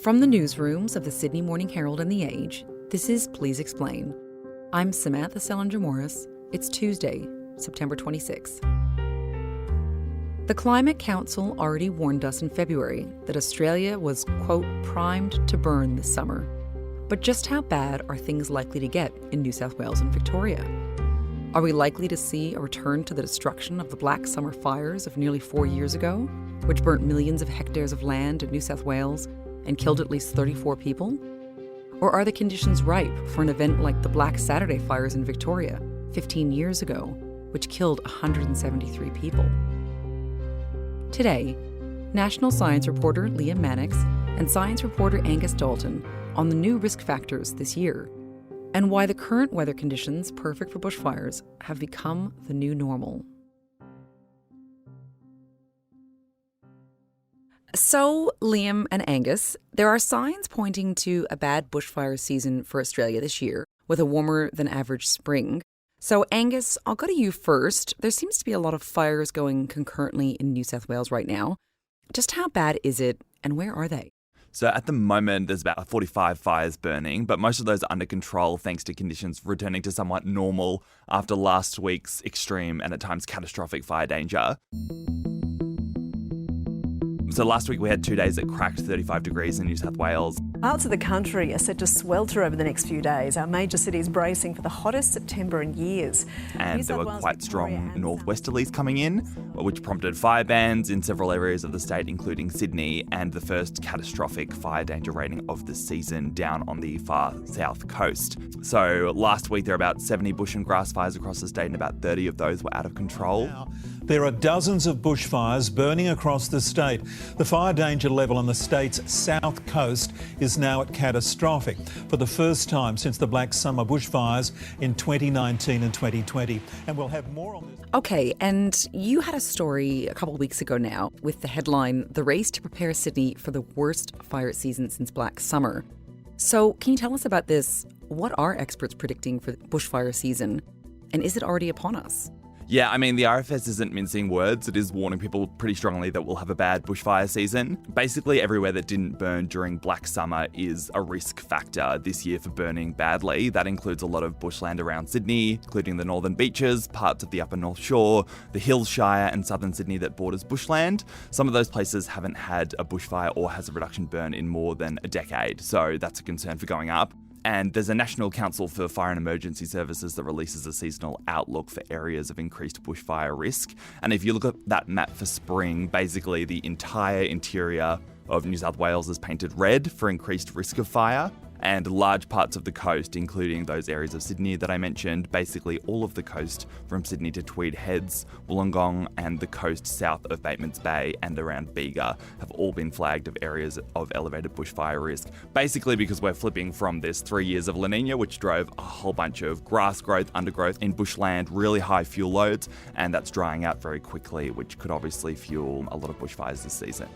From the newsrooms of the Sydney Morning Herald and The Age, this is Please Explain. I'm Samantha Selinger-Morris. It's Tuesday, September 26. The Climate Council already warned us in February that Australia was, quote, primed to burn this summer. But just how bad are things likely to get in New South Wales and Victoria? Are we likely to see a return to the destruction of the Black Summer fires of nearly 4 years ago, which burnt millions of hectares of land in New South Wales and killed at least 34 people? Or are the conditions ripe for an event like the Black Saturday fires in Victoria 15 years ago, which killed 173 people? Today, national science reporter Liam Mannix and science reporter Angus Dalton on the new risk factors this year, and why the current weather conditions perfect for bushfires have become the new normal. So, Liam and Angus, there are signs pointing to a bad bushfire season for Australia this year, with a warmer than average spring. So, Angus, I'll go to you first. There seems to be a lot of fires going concurrently in New South Wales right now. Just how bad is it, and where are they? So at the moment, there's about 45 fires burning, but most of those are under control thanks to conditions returning to somewhat normal after last week's extreme and at times catastrophic fire danger. So last week we had 2 days that cracked 35 degrees in New South Wales. Parts of the country are set to swelter over the next few days. Our major cities bracing for the hottest September in years. And there were quite strong northwesterlies coming in, which prompted fire bans in several areas of the state, including Sydney, and the first catastrophic fire danger rating of the season down on the far south coast. So last week there were about 70 bush and grass fires across the state, and about 30 of those were out of control. There are dozens of bushfires burning across the state. The fire danger level on the state's south coast is now at catastrophic for the first time since the Black Summer bushfires in 2019 and 2020. And we'll have more on this. Okay, and you had a story a couple of weeks ago now with the headline, "The Race to Prepare Sydney for the Worst Fire Season Since Black Summer." So can you tell us about this? What are experts predicting for the bushfire season? And is it already upon us? Yeah, I mean, the RFS isn't mincing words. It is warning people pretty strongly that we'll have a bad bushfire season. Basically, everywhere that didn't burn during Black Summer is a risk factor this year for burning badly. That includes a lot of bushland around Sydney, including the northern beaches, parts of the upper North Shore, the Hills Shire and southern Sydney that borders bushland. Some of those places haven't had a bushfire or hazard reduction burn in more than a decade, so that's a concern for going up. And there's a National Council for Fire and Emergency Services that releases a seasonal outlook for areas of increased bushfire risk. And if you look at that map for spring, basically the entire interior of New South Wales is painted red for increased risk of fire. And large parts of the coast, including those areas of Sydney that I mentioned, basically all of the coast from Sydney to Tweed Heads, Wollongong and the coast south of Batemans Bay and around Bega have all been flagged of areas of elevated bushfire risk. Basically because we're flipping from this 3 years of La Nina, which drove a whole bunch of grass growth, undergrowth in bushland, really high fuel loads, and that's drying out very quickly, which could obviously fuel a lot of bushfires this season.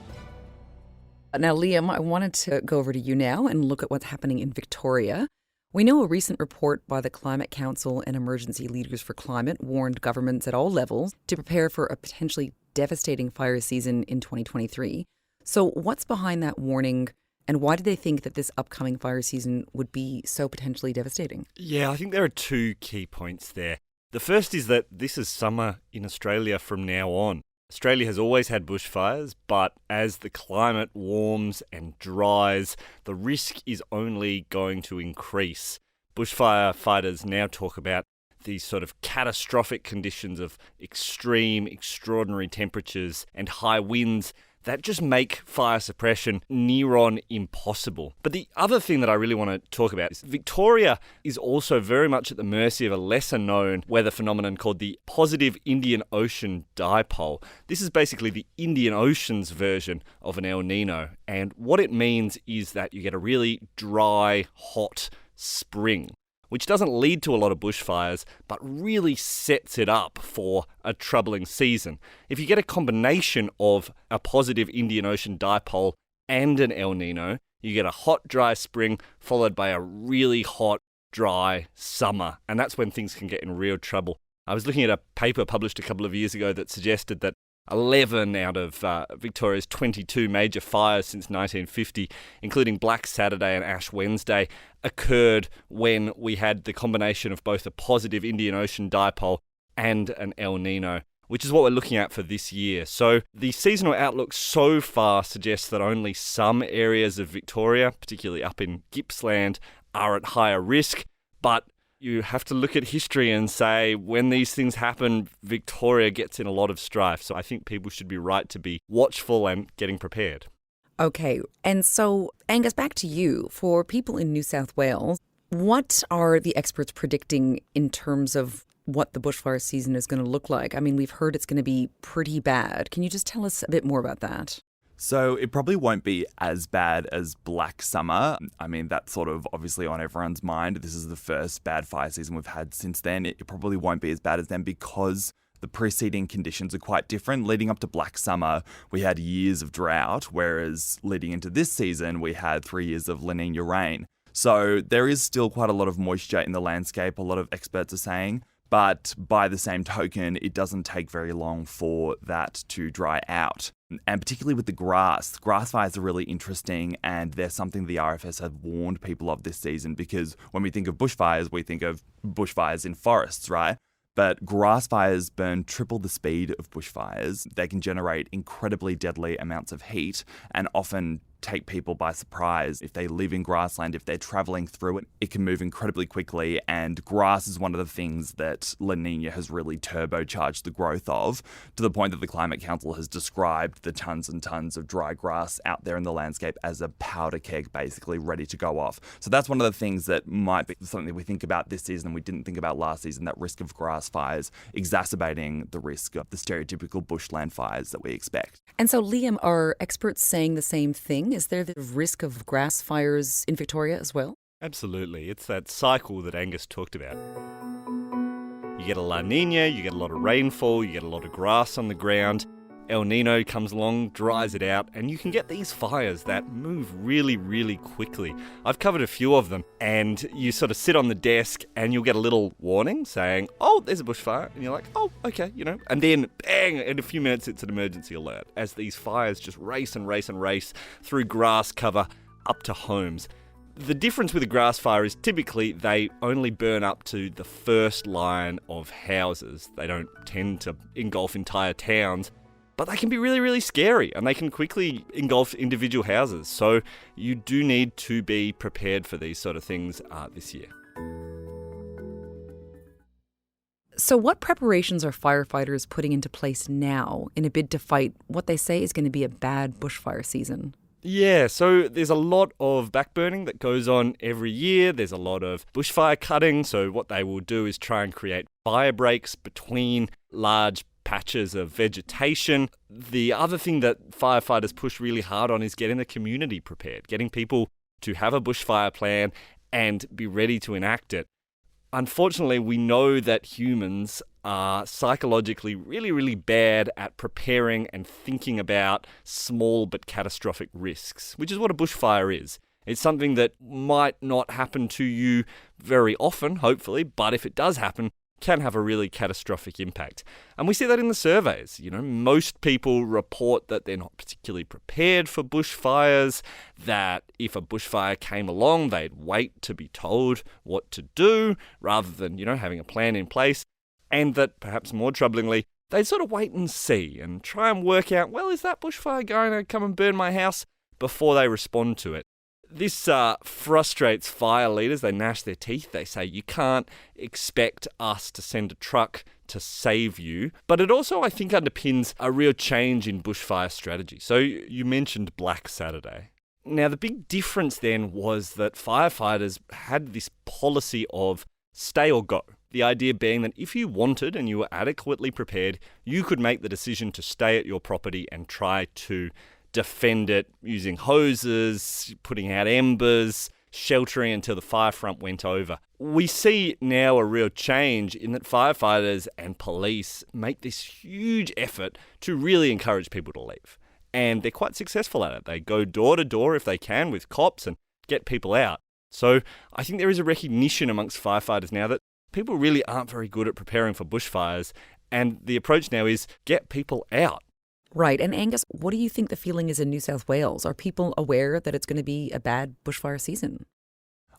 Now, Liam, I wanted to go over to you now and look at what's happening in Victoria. We know a recent report by the Climate Council and Emergency Leaders for Climate warned governments at all levels to prepare for a potentially devastating fire season in 2023. So what's behind that warning, and why do they think that this upcoming fire season would be so potentially devastating? Yeah, I think there are two key points there. The first is that this is summer in Australia from now on. Australia has always had bushfires, but as the climate warms and dries, the risk is only going to increase. Bushfire fighters now talk about these sort of catastrophic conditions of extreme, extraordinary temperatures and high winds that just make fire suppression near on impossible. But the other thing that I really want to talk about is Victoria is also very much at the mercy of a lesser known weather phenomenon called the positive Indian Ocean dipole. This is basically the Indian Ocean's version of an El Nino. And what it means is that you get a really dry, hot spring, which doesn't lead to a lot of bushfires, but really sets it up for a troubling season. If you get a combination of a positive Indian Ocean dipole and an El Nino, you get a hot, dry spring followed by a really hot, dry summer. And that's when things can get in real trouble. I was looking at a paper published a couple of years ago that suggested that 11 out of Victoria's 22 major fires since 1950, including Black Saturday and Ash Wednesday, occurred when we had the combination of both a positive Indian Ocean dipole and an El Nino, which is what we're looking at for this year. So the seasonal outlook so far suggests that only some areas of Victoria, particularly up in Gippsland, are at higher risk, but you have to look at history and say when these things happen, Victoria gets in a lot of strife. So I think people should be right to be watchful and getting prepared. Okay, and so Angus, back to you. For people in New South Wales, what are the experts predicting in terms of what the bushfire season is going to look like? I mean, we've heard it's going to be pretty bad. Can you just tell us a bit more about that? So it probably won't be as bad as Black Summer. I mean, that's sort of obviously on everyone's mind. This is the first bad fire season we've had since then. It probably won't be as bad as then because the preceding conditions are quite different. Leading up to Black Summer, we had years of drought, whereas leading into this season, we had 3 years of La Nina rain. So there is still quite a lot of moisture in the landscape, a lot of experts are saying. But by the same token, it doesn't take very long for that to dry out. And particularly with the grass fires are really interesting, and they're something the RFS have warned people of this season, because when we think of bushfires, we think of bushfires in forests, right? But grass fires burn triple the speed of bushfires. They can generate incredibly deadly amounts of heat and often take people by surprise. If they live in grassland, if they're travelling through it, it can move incredibly quickly, and grass is one of the things that La Nina has really turbocharged the growth of, to the point that the Climate Council has described the tons and tons of dry grass out there in the landscape as a powder keg, basically ready to go off. So that's one of the things that might be something we think about this season we didn't think about last season, that risk of grass fires exacerbating the risk of the stereotypical bushland fires that we expect. And so, Liam, are experts saying the same thing? Is there the risk of grass fires in Victoria as well? Absolutely. It's that cycle that Angus talked about. You get a La Nina, you get a lot of rainfall, you get a lot of grass on the ground. El Nino comes along, dries it out, and you can get these fires that move really, really quickly. I've covered a few of them, and you sort of sit on the desk and you'll get a little warning saying, oh, there's a bushfire, and you're like, oh, okay, and then bang, in a few minutes it's an emergency alert as these fires just race and race and race through grass cover up to homes. The difference with a grass fire is typically they only burn up to the first line of houses. They don't tend to engulf entire towns. But they can be really, really scary, and they can quickly engulf individual houses. So you do need to be prepared for these sort of things this year. So what preparations are firefighters putting into place now in a bid to fight what they say is going to be a bad bushfire season? Yeah, so there's a lot of backburning that goes on every year. There's a lot of bushfire cutting. So what they will do is try and create fire breaks between large patches of vegetation. The other thing that firefighters push really hard on is getting the community prepared, getting people to have a bushfire plan and be ready to enact it. Unfortunately, we know that humans are psychologically really, really bad at preparing and thinking about small but catastrophic risks, which is what a bushfire is. It's something that might not happen to you very often, hopefully, but if it does happen, can have a really catastrophic impact. And we see that in the surveys. Most people report that they're not particularly prepared for bushfires, that if a bushfire came along, they'd wait to be told what to do rather than, having a plan in place. And that, perhaps more troublingly, they'd sort of wait and see and try and work out, well, is that bushfire going to come and burn my house, before they respond to it. This frustrates fire leaders. They gnash their teeth. They say, you can't expect us to send a truck to save you. But it also, I think, underpins a real change in bushfire strategy. So you mentioned Black Saturday. Now, the big difference then was that firefighters had this policy of stay or go. The idea being that if you wanted and you were adequately prepared, you could make the decision to stay at your property and try to defend it using hoses, putting out embers, sheltering until the fire front went over. We see now a real change in that firefighters and police make this huge effort to really encourage people to leave. And they're quite successful at it. They go door to door if they can with cops and get people out. So I think there is a recognition amongst firefighters now that people really aren't very good at preparing for bushfires. And the approach now is get people out. Right. And Angus, what do you think the feeling is in New South Wales? Are people aware that it's going to be a bad bushfire season?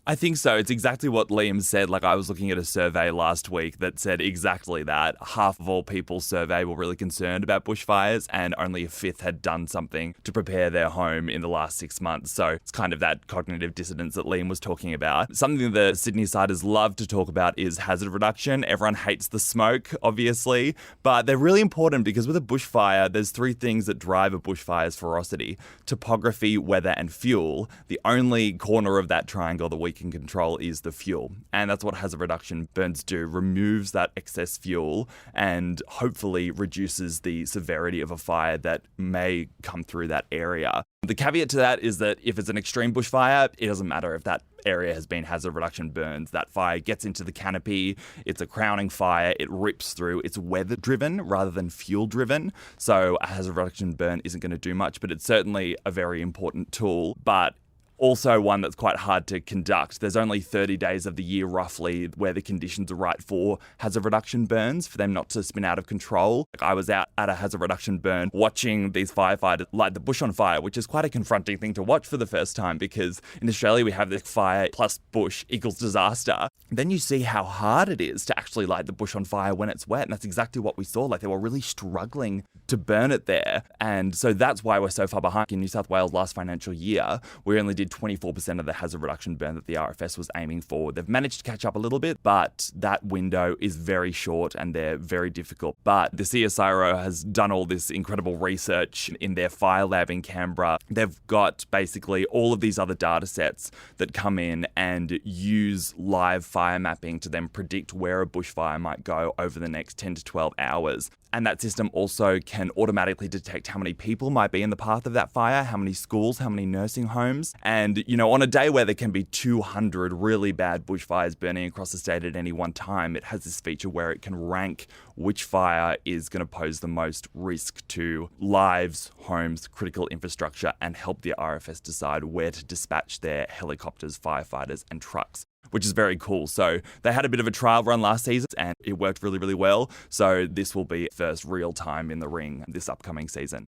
I think so. It's exactly what Liam said. Like, I was looking at a survey last week that said exactly that. Half of all people surveyed were really concerned about bushfires, and only a fifth had done something to prepare their home in the last 6 months. So it's kind of that cognitive dissonance that Liam was talking about. Something the Sydney-siders love to talk about is hazard reduction. Everyone hates the smoke, obviously, but they're really important because with a bushfire, there's three things that drive a bushfire's ferocity: topography, weather, and fuel. The only corner of that triangle that we can control is the fuel. And that's what hazard reduction burns do, removes that excess fuel and hopefully reduces the severity of a fire that may come through that area. The caveat to that is that if it's an extreme bushfire, it doesn't matter if that area has been hazard reduction burns. That fire gets into the canopy, it's a crowning fire, it rips through, it's weather driven rather than fuel driven. So a hazard reduction burn isn't going to do much, but it's certainly a very important tool. But also one that's quite hard to conduct. There's only 30 days of the year roughly where the conditions are right for hazard reduction burns, for them not to spin out of control. I was out at a hazard reduction burn watching these firefighters light the bush on fire, which is quite a confronting thing to watch for the first time, because in Australia we have this fire plus bush equals disaster. Then you see how hard it is to actually light the bush on fire when it's wet, and that's exactly what we saw. Like, they were really struggling to burn it there, and so that's why we're so far behind. In New South Wales last financial year, we only did 24% of the hazard reduction burn that the RFS was aiming for. They've managed to catch up a little bit, but that window is very short and they're very difficult. But the CSIRO has done all this incredible research in their fire lab in Canberra. They've got basically all of these other data sets that come in and use live fire mapping to then predict where a bushfire might go over the next 10 to 12 hours. And that system also can automatically detect how many people might be in the path of that fire, how many schools, how many nursing homes. And, you know, on a day where there can be 200 really bad bushfires burning across the state at any one time, it has this feature where it can rank which fire is going to pose the most risk to lives, homes, critical infrastructure, and help the RFS decide where to dispatch their helicopters, firefighters, and trucks, which is very cool. So they had a bit of a trial run last season and it worked really, really well. So this will be first real time in the ring this upcoming season.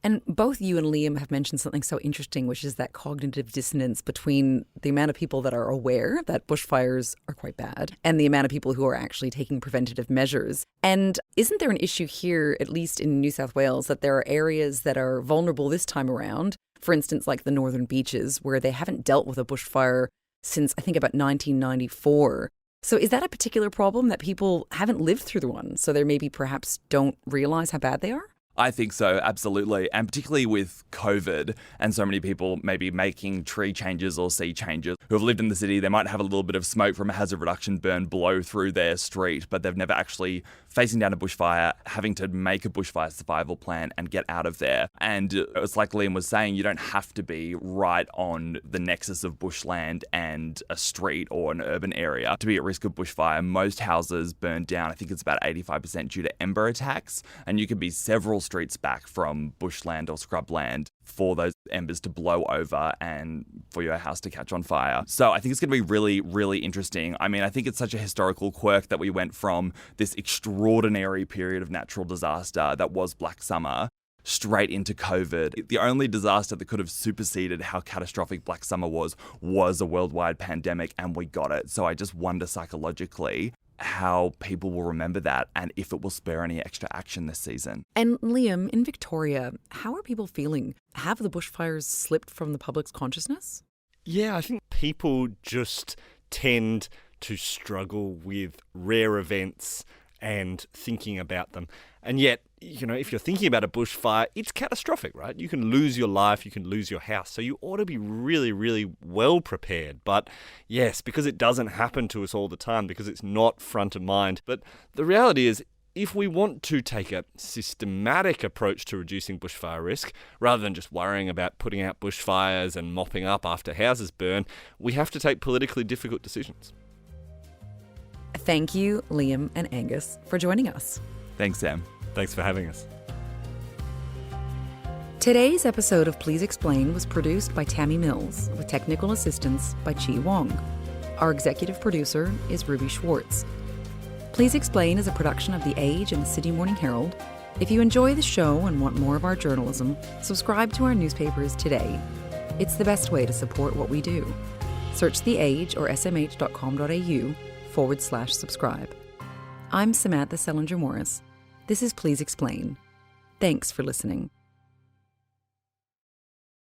And both you and Liam have mentioned something so interesting, which is that cognitive dissonance between the amount of people that are aware that bushfires are quite bad and the amount of people who are actually taking preventative measures. And isn't there an issue here, at least in New South Wales, that there are areas that are vulnerable this time around? For instance, like the northern beaches, where they haven't dealt with a bushfire since I think about 1994. So is that a particular problem, that people haven't lived through the one, so they maybe perhaps don't realise how bad they are? I think so, absolutely. And particularly with COVID and so many people maybe making tree changes or sea changes who have lived in the city, they might have a little bit of smoke from a hazard reduction burn blow through their street, but they've never actually facing down a bushfire, having to make a bushfire survival plan and get out of there. And it's like Liam was saying, you don't have to be right on the nexus of bushland and a street or an urban area to be at risk of bushfire. Most houses burn down, I think it's about 85% due to ember attacks, and you could be several streets back from bushland or scrubland for those embers to blow over and for your house to catch on fire. So I think it's going to be really, really interesting. I mean, I think it's such a historical quirk that we went from this extraordinary period of natural disaster that was Black Summer straight into COVID. The only disaster that could have superseded how catastrophic Black Summer was a worldwide pandemic, and we got it. So I just wonder psychologically how people will remember that and if it will spur any extra action this season. And Liam, in Victoria, how are people feeling? Have the bushfires slipped from the public's consciousness? Yeah, I think people just tend to struggle with rare events and thinking about them. And yet, you know, if you're thinking about a bushfire, it's catastrophic, right? You can lose your life, you can lose your house. So you ought to be really, really well prepared. But yes, because it doesn't happen to us all the time, because it's not front of mind. But the reality is, if we want to take a systematic approach to reducing bushfire risk, rather than just worrying about putting out bushfires and mopping up after houses burn, we have to take politically difficult decisions. Thank you, Liam and Angus, for joining us. Thanks, Sam. Thanks for having us. Today's episode of Please Explain was produced by Tammy Mills, with technical assistance by Chi Wong. Our executive producer is Ruby Schwartz. Please Explain is a production of The Age and the Sydney Morning Herald. If you enjoy the show and want more of our journalism, subscribe to our newspapers today. It's the best way to support what we do. Search The Age or smh.com.au/subscribe. I'm Samantha Selinger Morris. This is Please Explain. Thanks for listening.